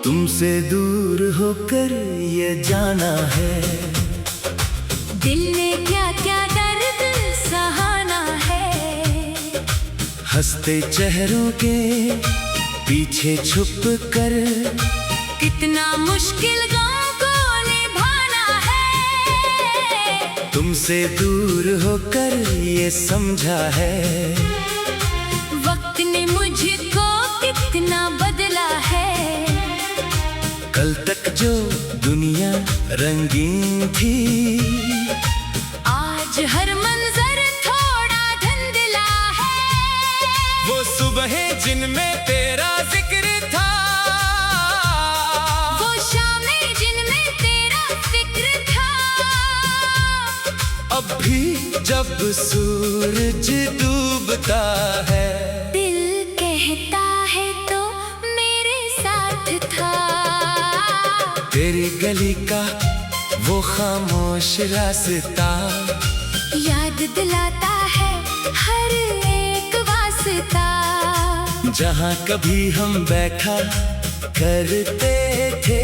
तुमसे दूर होकर ये जाना है, दिल ने क्या क्या दर्द सहाना है। हंसते चेहरों के पीछे छुप कर कितना मुश्किल गाँव को निभाना है। तुमसे दूर होकर ये समझा है, वक्त ने मुझको कितना बदला है। कल तक जो दुनिया रंगीन थी, आज हर मंजर थोड़ा धुंधला है। वो सुबहें जिनमें तेरा जिक्र था, वो शामें जिनमें तेरा फिक्र था। अब भी जब सूरज डूबता है, दिल कहता है तो मेरे साथ था। तेरी गली का वो खामोश रास्ता याद दिलाता है हर एक वास्ता। जहाँ कभी हम बैठा करते थे,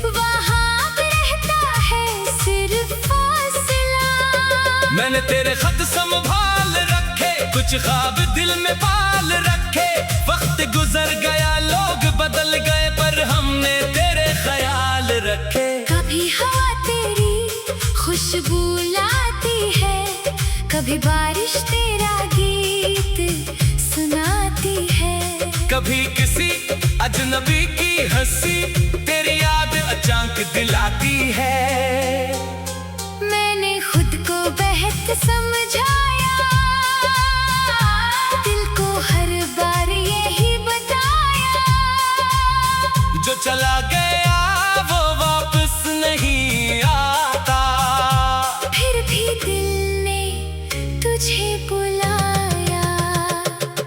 वहाँ रहता है सिर्फ फासला। मैंने तेरे खत संभाल रखे, कुछ ख्वाब दिल में पाल रखे। वक्त गुजर गया, लोग बदल गए, पर हमने तेरे ख्याल रखे। कभी हवा तेरी खुशबू लाती है, कभी बारिश तेरा गीत सुनाती है। कभी किसी अजनबी की हंसी तेरी याद अचानक दिलाती है। मैंने खुद को बेहद समझाया, दिल को हर बार यही बताया। जो चला गया वो वापस नहीं आता, फिर भी दिल ने तुझे बुलाया।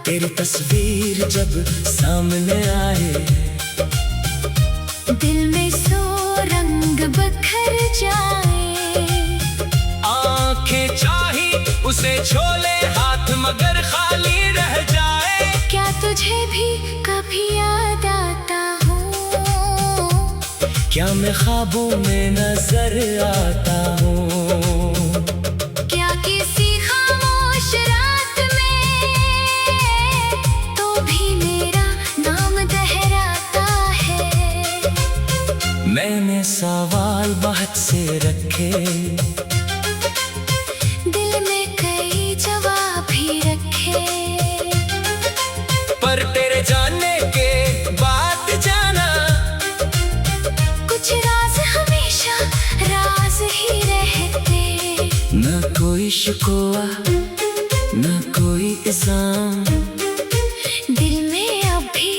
तेरी तस्वीर जब सामने आए, दिल में सो रंग बखर जाए। आंखें चाही उसे छोले हाथ मगर खाली रह जाए। क्या तुझे भी कभी याद आता हूँ? क्या मैं ख्वाबों में नजर आता हूँ? क्या किसी खामोश रात में तो भी मेरा नाम दोहराता है। मैंने सवाल बहुत से रखे, दिल में कई जवाब भी रखे, पर तेरे जाने के बाद जाना, कुछ राज हमेशा राज ही रहते। न कोई शिकवा न कोई इल्जाम, दिल में अभी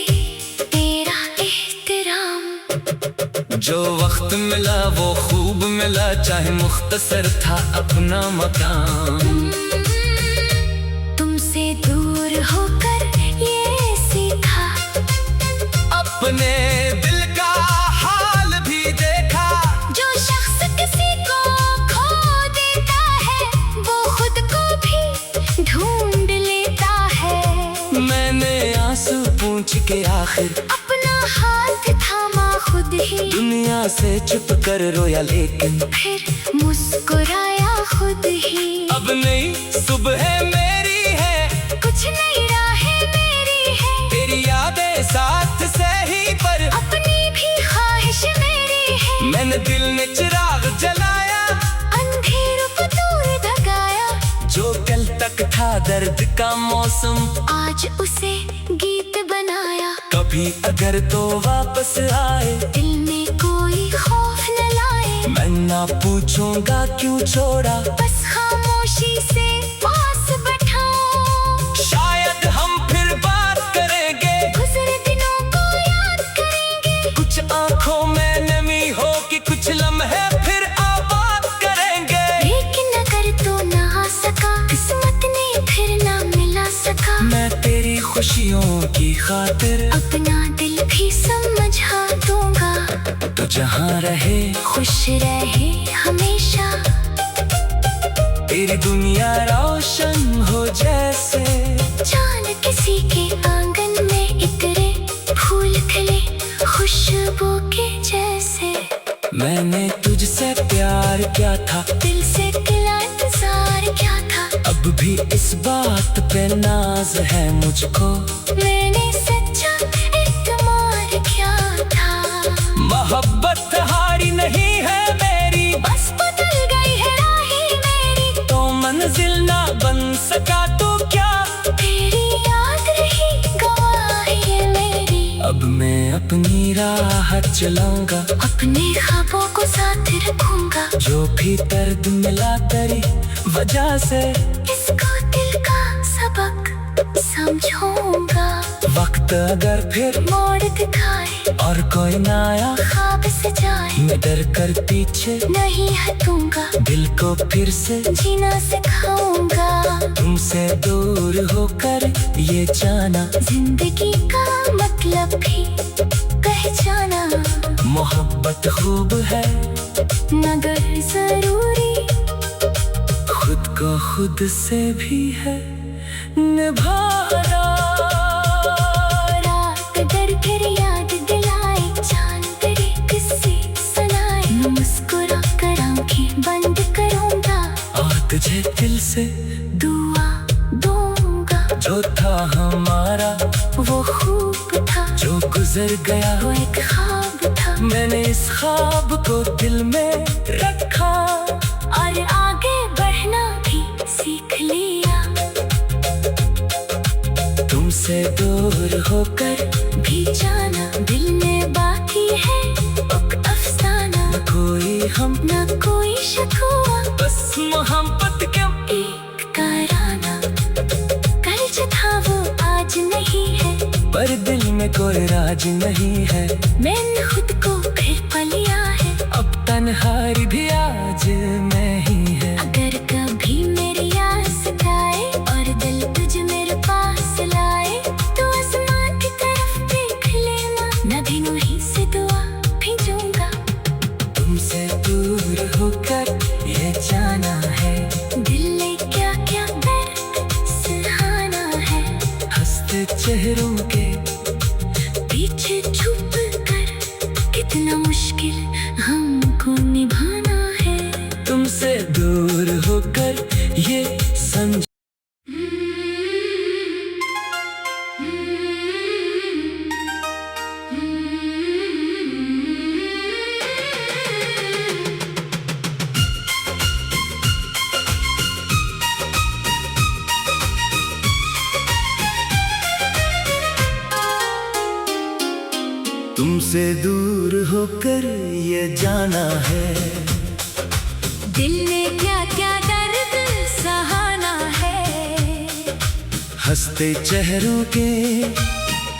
तेरा एहतराम। जो वक्त मिला वो खूब मिला, चाहे मुख्तसर था अपना मकाम। तुमसे दूर होकर ये सीखा, अपने दिल का हाल भी देखा। जो शख्स किसी को खो देता है, वो खुद को भी ढूंढ लेता है। मैंने आंसू पूंछ के आखिर अपना हाथ थामा खुद ही, दुनिया से छुप कर रोया, लेकिन फिर मुस्कुराया खुद ही। अब नई सुबह मेरी है, कुछ नई राहें मेरी है, तेरी यादें साथ से ही, पर अपनी भी ख्वाहिश मेरी है। मैंने दिल में चिराग जलाया, अंधेरों को दूर भगाया। जो कल तक था दर्द का मौसम, आज उसे गीत बनाया। कभी अगर तो वापस आए, दिल में कोई खौफ न लाए। मैं ना पूछूंगा क्यों छोड़ा, बस खामोशी से पास बैठाऊं। शायद हम फिर बात करेंगे, गुज़रे दिनों को याद करेंगे। कुछ आंखों में नमी हो कि कुछ लम्हे फिर आबाद करेंगे। लेकिन अगर तो ना आ सका, किस्मत ने फिर ना मिला सका। मैं तेरी खुशियों की खातिर अपना दिल भी समझा दूंगा। तो जहाँ रहे खुश रहे हमेशा, तेरी दुनिया रोशन हो जैसे। चांद किसी के आंगन में इतरे, फूल खिले खुशबू किस बात पे नाज है मुझको, मैंने सच्चा इत्मीनान क्या था। मोहब्बत हारी नहीं है मेरी, बस बदल गई है राही मेरी। तो मंजिल ना बन सका तो क्या, तेरी याद रही गवाही है मेरी। अब मैं अपनी राह चलाऊंगा, अपने ख्वाबों को साथ रखूंगा। जो भी दर्द मिला तेरी वजह से, इसको दिल का सबक समझूंगा। वक्त अगर फिर मोड़ दिखाए और कोई नया ख्वाब से जाए, मैं डर कर पीछे नहीं हटूंगा। दिल को फिर से जीना सिखाऊंगा। तुमसे दूर होकर ये जाना, जिंदगी का मतलब भी पहचाना। मोहब्बत खूब है मगर जरूरी, खुद को खुद से भी है निभाना। रात अगर फिर याद दिलाए, चांद तेरे किस्से सुनाए, मैं मुस्कुरा कर आंखें बंद करूंगा। और तुझे दिल से दुआ दूंगा। जो था हमारा वो खूब था, जो गुजर गया, वो एक ख्वाब था। मैंने इस ख्वाब को दिल में रखा और आगे बढ़ना भी सीख लिया। तुमसे दूर होकर भी जाना, दिल में बाकी है एक अफसाना। न कोई हम न कोई शकवा, बस मोहब्बत के एक कराना। कल जो था वो आज नहीं है, पर दिल में कोई राज नहीं है। मैंने खुद को फिर पा लिया है। अब तन्हाई भी आज में ही है। अगर कभी मेरी याद सताए और दिल तुझे मेरे पास लाए, तो आसमान की तरफ देख लेना, नदी नूही से दुआ भेजूंगा। तुमसे दूर होकर ये जाना है, दिल ने क्या क्या दर्द सहाना है। हंसते चेहरों के पीछे छुप कर कितना मुश्किल हमको निभाना है। तुमसे दूर होकर ये समझ। तुमसे दूर होकर ये जाना है, दिल ने क्या क्या दर्द सहाना है। हंसते चेहरों के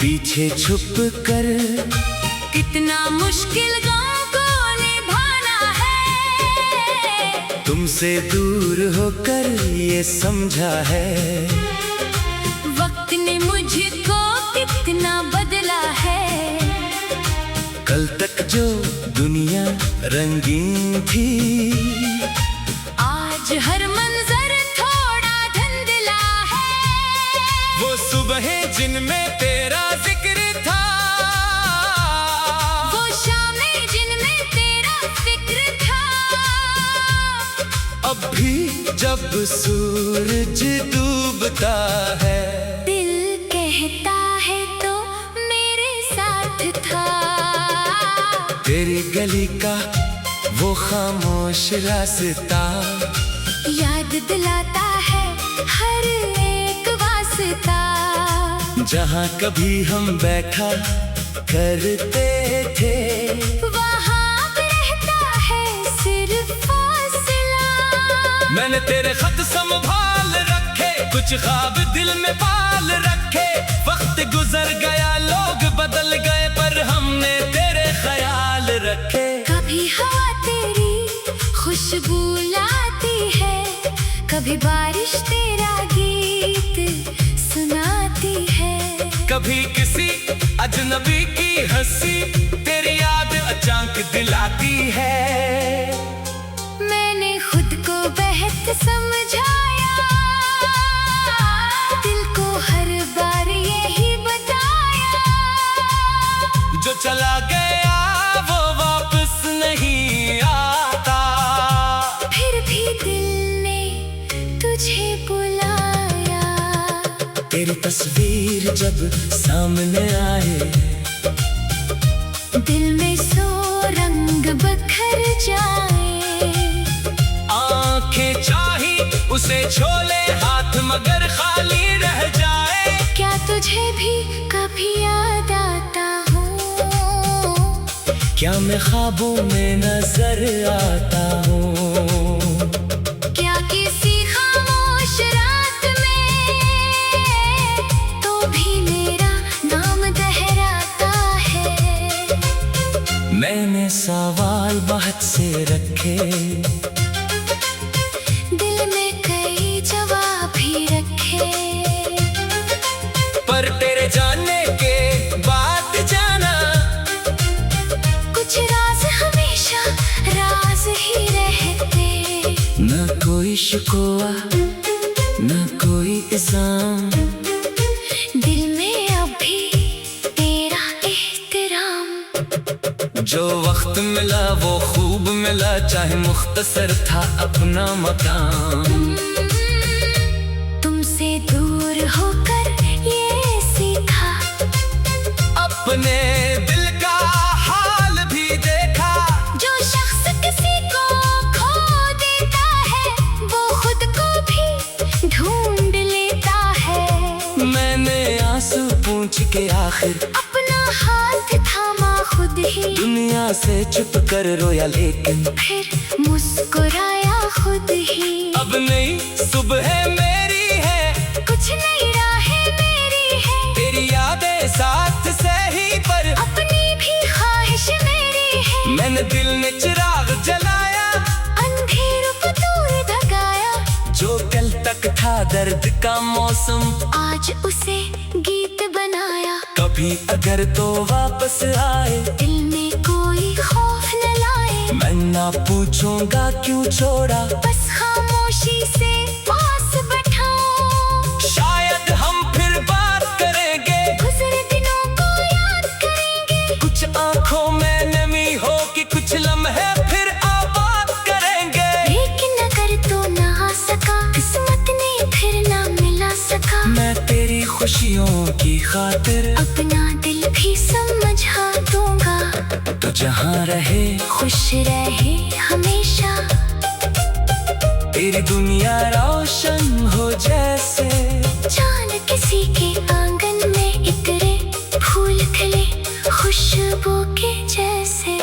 पीछे छुप कर कितना मुश्किल गाँव को निभाना है। तुमसे दूर होकर ये समझा है, वक्त ने मुझको कितना बदला है। कल तक जो दुनिया रंगीन थी, आज हर मंजर थोड़ा धुंधला है। वो सुबहें जिनमें तेरा जिक्र था, वो शामें जिनमें तेरा फिक्र था। अब भी जब सूरज डूबता है, दिल कहता है तो मेरे साथ था। तेरी गली का वो खामोश रास्ता, याद दिलाता है हर एक वास्ता। जहाँ कभी हम बैठा करते थे, वहाँ रहता है सिर्फ फासला। मैंने तेरे खत संभाल रखे, कुछ ख्वाब दिल में पाल रखे। वक्त गुजर गया, लोग बदल गए, पर हमने तेरे ख्याल रखे। कभी हवा तेरी खुशबू लाती है, कभी बारिश तेरा गीत सुनाती है। कभी किसी अजनबी की हंसी तेरी याद अचानक दिलाती है। मैंने खुद को बेहद समझाया, दिल को हर बार यही बताया। जो चला गया वो वापस नहीं आता, फिर भी दिल ने तुझे बुलाया। तेरी तस्वीर जब सामने आए, दिल में सो रंग बखर जाए। आंखें चाही उसे छोले हाथ मगर खाली रह जाए। क्या तुझे भी कभी याद आता हूँ? क्या मैं ख्वाबों में नजर आता हूँ? क्या किसी खामोश रात में तो भी मेरा नाम दोहराता है। मैंने सवाल बहुत से रखे, दिल में कई जवाब भी रखे, पर तेरे जाने के बाद जाना, कुछ राज हमेशा राज ही रहते। न कोई शिकवा न कोई इल्जाम, दिल में अभी तेरा एहतराम। जो वक्त मिला वो खूब मिला, चाहे मुख्तसर था अपना मकाम। तुमसे दूर होकर ये सीखा, अपने दिल का हाल भी देखा। जो शख्स किसी को खो देता है वो खुद को भी ढूंढ लेता है। मैंने आंसू पूंछ के आखिर अपना हाथ थामा खुद ही, दुनिया से छुप कर रोया लेकिन फिर मुस्कुराया खुद ही। अब नई सुबह मेरी है, कुछ नई राहें मेरी है, तेरी यादें साथ से ही, पर अपनी भी ख्वाहिश मेरी है। मैंने दिल ने चिराग जलाया, अंधेरों को दूर भगाया। जो कल तक था दर्द का मौसम, आज उसे गीत बनाया। कभी अगर तो वापस आए, दिल में कोई खौफ न लाए। मैं ना पूछूंगा क्यों छोड़ा, बस खामोशी से पास बैठाओ। शायद हम फिर बात करेंगे, गुज़रे दिनों को याद करेंगे। कुछ आंखों में नमी हो कि कुछ लम्हे फिर आबाद करेंगे। लेकिन अगर तो ना आ सका, किस्मत ने फिर ना मिला सका। मैं तेरी खुशियों की खातिर अपना दिल भी समझा दूंगा। तो जहाँ रहे खुश रहे हमेशा, तेरी दुनिया रोशन हो जैसे। चांद किसी के आंगन में इतरे, फूल खिले खुशबू के जैसे।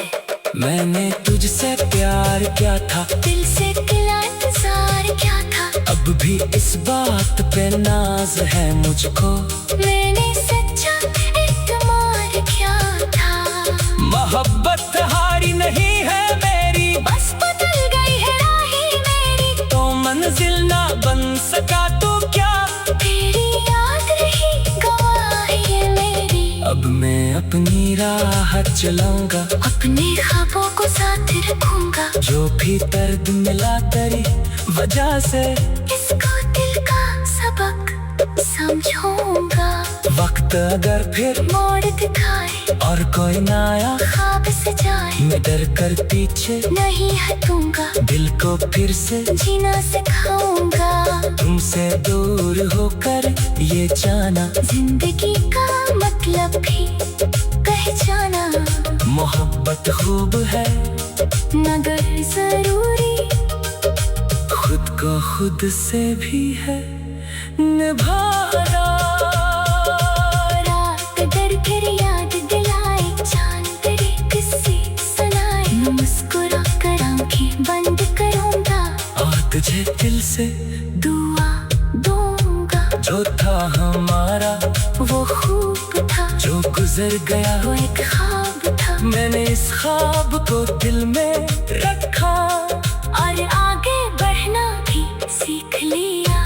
मैंने तुझसे प्यार किया था, दिल से किला इंतजार क्या था। अब भी इस बात पे नाज है मुझको, मैंने सच्चा एतमाद किया था। मोहब्बत हारी नहीं है मेरी, बस बदल गई है राहें मेरी। तो मंजिल ना बन सका तो क्या, तेरी याद रही गवाही है मेरी। अब मैं अपनी राह चलाऊंगा, अपने ख्वाबों को साथ रखूंगा। जो भी दर्द मिला तेरी वजह से, इसको दिल का सबक समझूंगा। वक्त अगर फिर मोड़ दिखाए और कोई ना आया, ख्वाब सजाए, मैं डर कर पीछे नहीं हटूंगा। दिल को फिर से जीना सिखाऊंगा। तुमसे दूर होकर ये जाना, जिंदगी का मतलब भी पहचाना। मोहब्बत खूब है मगर जरूरी, खुद को खुद से भी है निभाना। रात डर कर याद दिलाए, चांद तेरे किस्से सुनाए। मुस्कुरा कर आंखें बंद करूंगा, और तुझे दिल से दुआ दूंगा। जो था हमारा वो खूब था, जो गुजर गया, वो एक ख्वाब था। मैंने इस ख्वाब को दिल में रखा, और आगे बढ़ना भी सीख लिया।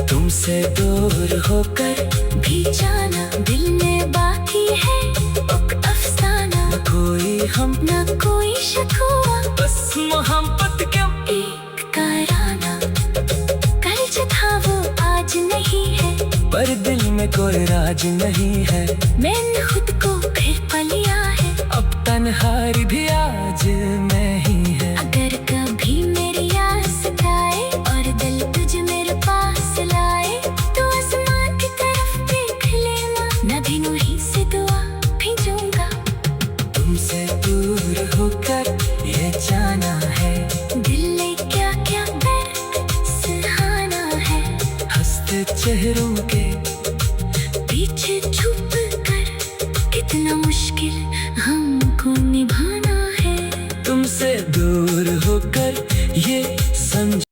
तुमसे दूर होकर भी जाना, दिल में बाकी है एक अफसाना। न कोई हम न कोई शकवा, बस मोहब्बत के एक ताराना। कल जो था वो आज नहीं है, पर दिल में कोई राज नहीं है। मैंने खुद को फिर पा लिया है। अब तन्हाई भी आज में ही है। अगर कभी मेरी याद सताए और दिल तुझ मेरे पास लाए, हंसते चेहरों के पीछे छुप कर कितना मुश्किल हमको निभाना है। तुमसे दूर होकर ये समझ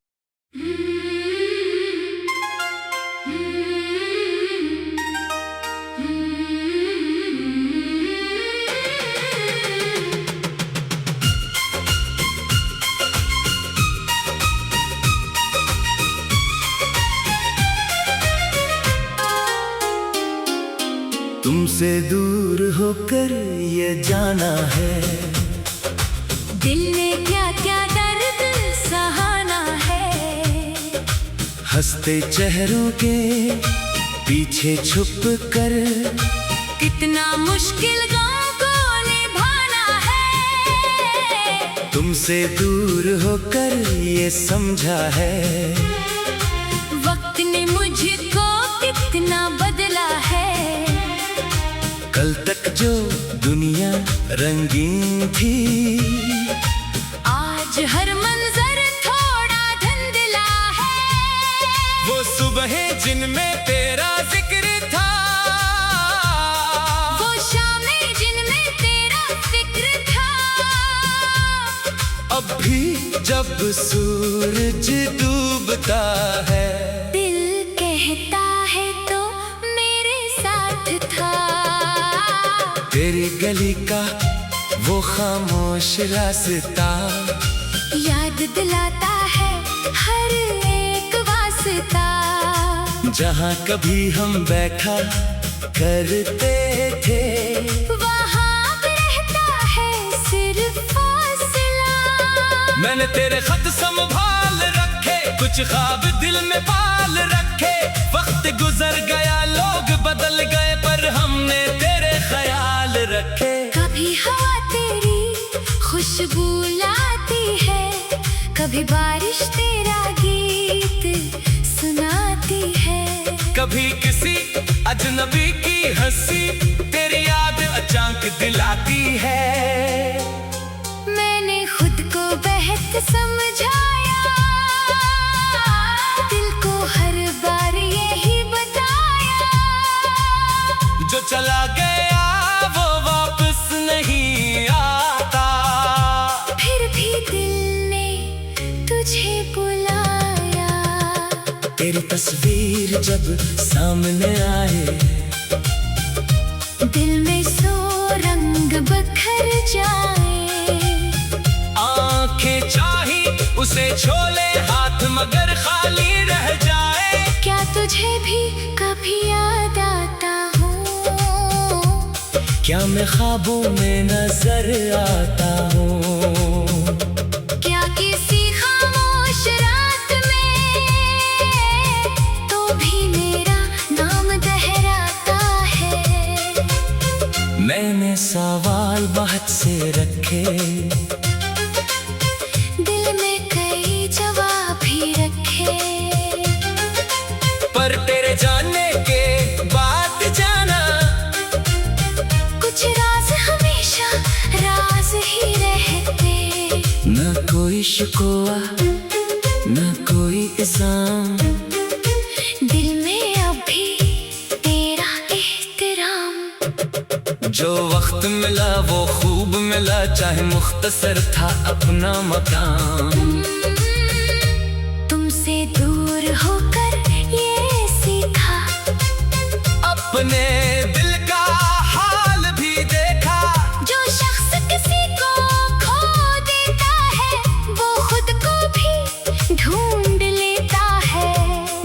तुमसे दूर होकर ये जाना है, दिल ने क्या क्या दर्द सहाना है। हंसते चेहरों के पीछे छुप कर कितना मुश्किल गाँव को निभाना है। तुमसे दूर होकर ये समझा है, वक्त ने मुझको कितना बदला है। कल तक जो दुनिया रंगीन थी, आज हर मंजर थोड़ा धुंधला है। वो सुबहें जिनमें तेरा जिक्र था, वो शामें जिनमें तेरा फिक्र था। अब भी जब सूरज डूबता है, दिल कहता है तो मेरे साथ था। तेरी गली का वो खामोश रास्ता याद दिलाता है हर एक वास्ता। जहाँ कभी हम बैठा करते थे, वहाँ रहता है सिर्फ फासला। मैंने तेरे खत संभाल रखे, कुछ ख्वाब दिल में पाल रखे। वक्त गुजर गया, लोग बदल गए, पर हमने तेरे ख्याल रखे। कभी हवा तेरी खुशबू लाती है, कभी बारिश तेरा गीत सुनाती है। कभी किसी अजनबी की हंसी तेरी याद अचानक दिलाती है। मैंने खुद को बेहद समझाया, दिल को हर बार यही बताया। जो चला गया वो वापस नहीं आता, फिर भी दिल ने तुझे बुलाया। तेरी तस्वीर जब सामने आए, दिल में सो रंग बखर जाए। आंखें चाही उसे छोले हाथ मगर खाली रह जाए। क्या तुझे भी कभी याद आता हूँ? क्या मैं ख्वाबों में नजर आता हूँ? क्या किसी खामोश रात में तो भी मेरा नाम दोहराता है। मैंने सवाल बहुत से रखे, दिल में कई जवाब भी रखे। पर तेरे जाने के बाद जाना, कुछ राज हमेशा राज ही रहते। न कोई शिकवा न कोई इल्जाम, दिल में अभी तेरा एहतराम। जो वक्त मिला वो खूब मिला, चाहे मुख्तसर था अपना मकाम। तुमसे दूर होकर ये सीखा, अपने दिल का हाल भी देखा। जो शख्स किसी को खो देता है, वो खुद को भी ढूंढ लेता है।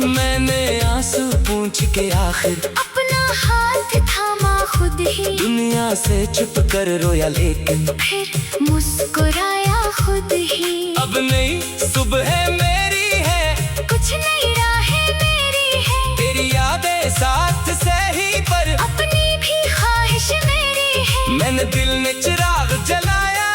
मैंने आंसू पूंछ के आखिर अपना हाथ थामा खुद ही, दुनिया से छुप कर रोया, लेकिन फिर मुस्कुराया खुद ही। अब नई सुबह मेरी है, कुछ नई राहें मेरी है। तेरी यादें साथ से ही, पर अपनी भी ख्वाहिश मेरी है। मैंने दिल में चिराग जलाया,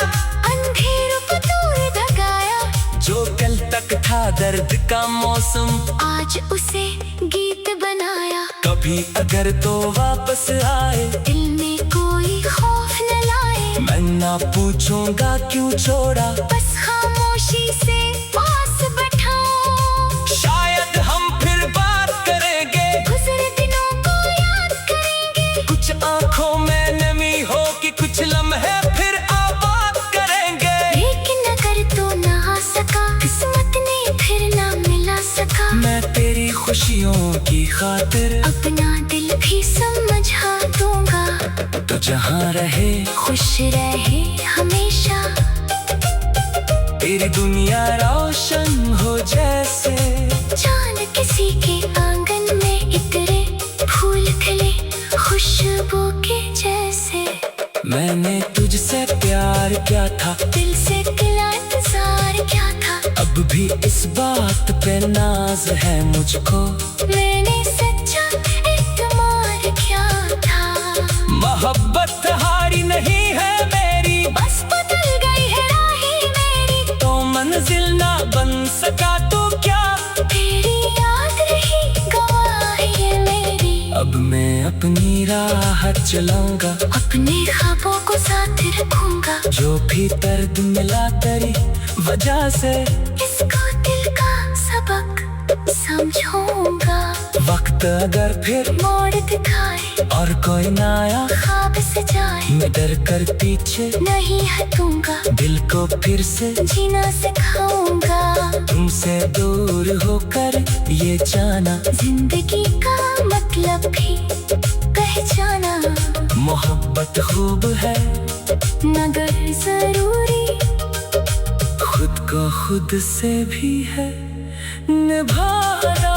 अंधेरों को दूर भगाया। जो कल तक था दर्द का मौसम, आज उसे गीत बनाया। कभी अगर तो वापस आए, दिल में कोई खौफ न लाए। मैं ना पूछूंगा क्यों छोड़ा, बस खामोशी से पास बैठाऊं। शायद हम फिर बात करें। खुशियों की खातिर अपना दिल भी समझा दूंगा। तो जहाँ रहे खुश रहे हमेशा, तेरी दुनिया रोशन हो जैसे चांद किसी के आंगन में इतरे, फूल खिले खुशबू के जैसे। मैंने तुझसे प्यार किया था, दिल से किया इंतजार क्या था, अब भी इस बात पे नाज है मुझको। मैंने सच्चा इत्मीनान किया था। मोहब्बत हारी नहीं है मेरी, बस बदल गई है राहें मेरी। तो मंजिल ना बन सका तो क्या, तेरी याद रही गवाही है मेरी। अब मैं अपनी राह चलाऊंगा, अपने ख्वाबों को साथ रखूंगा। जो भी दर्द मिला तेरी वजह से, इसको दिल का सबक समझूंगा। वक्त अगर फिर मोड़ दिखाए और कोई नया ख्वाब सजाए, मैं डर कर पीछे नहीं हटूंगा। दिल को फिर से जीना सिखाऊंगा। तुमसे दूर होकर ये जाना, जिंदगी का मतलब भी पहचाना। मोहब्बत खूब है मगर जरूरी, खुद को खुद से भी है निभाना।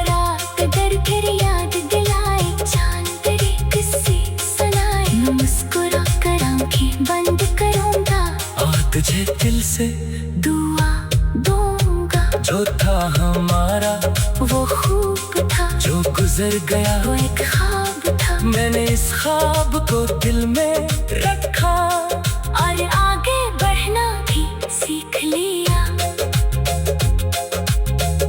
रात अगर फिर याद दिलाए, चांद तेरे किस्से सुनाए, मैं मुस्कुरा कर आंखें बंद करूंगा। और तुझे दिल से दुआ दूंगा। जो था हमारा वो खूब था, जो गुजर गया, वो एक ख्वाब था। मैंने इस ख्वाब को दिल में रखा और आगे बढ़ना भी सीख लिया।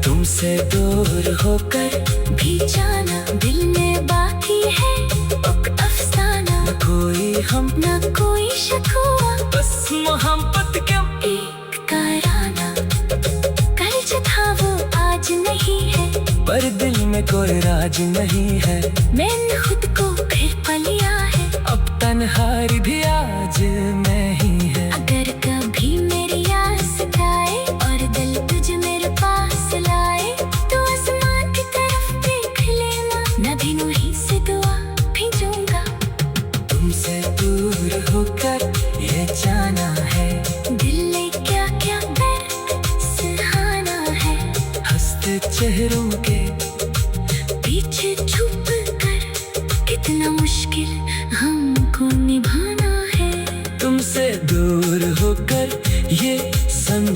तुमसे दूर होकर भी जाना दिल में बाकी है एक अफसाना। न कोई हम न कोई शकवा, बस मोहब्बत के एक कराना। कल जो था वो आज नहीं है, पर दिल में कोई राज नहीं है। मैंने खुद को फिर पा लिया है, अब तन्हाई भी आज नहीं है। अगर कभी मेरी याद सताए और दिल तुझे मेरे पास लाए, तो आसमान की तरफ देख लेना, मैं भी वहीं से दुआ भेजूंगा। तुमसे दूर होकर ये जाना है, दिल ने क्या क्या दर्द सहाना है। हंसते चेहरों के पीछे छुप कर कितना मुश्किल हमको निभाना है। तुमसे दूर होकर ये समझ